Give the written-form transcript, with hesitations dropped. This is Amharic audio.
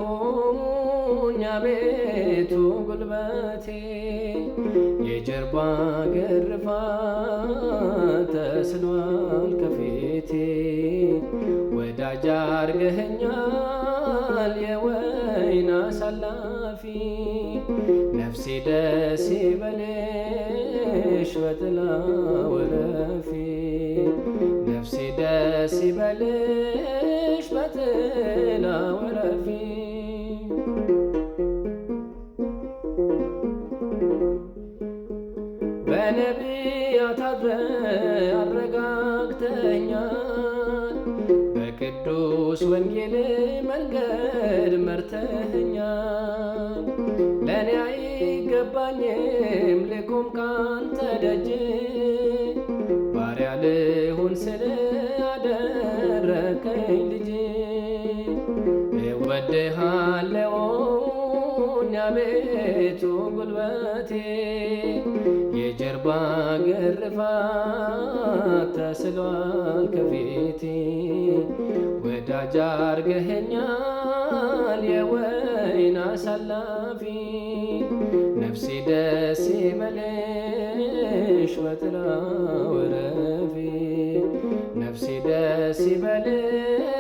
እወድሃለሁኝ አቤቱ ጉልበቴ የጀርባ ግርፋት ተስሏል ከፊቴ ወዳጅ አርገኸኛል የወይን አሳላፊ ነፍሴ ደስ ይበልሽ በጥላው ዕረፊ ነፍሴ ደስ ይበልሽ በጥላው ዕረፊ በነቢያት አድረህ አረጋግተኸኛል በቅዱስ ወንጌል መንገድ መርተኸኛል ለእኔ አይገባኝም ልቆም ካንተ ደጅ ባሪያ ልሁን ስል አደረከኝ ልጅ እወድሃለሁኝ አቤቱ ጉልበቴ የጀርባ ግርፋት ተስሏል ከፊቴ ወዳጅ አርገኸኛል የወይን አሳላፊ ነፍሴ ደስ ይበልሽ በጥላው ዕረፊ ነፍሴ ደስ ይበልሽ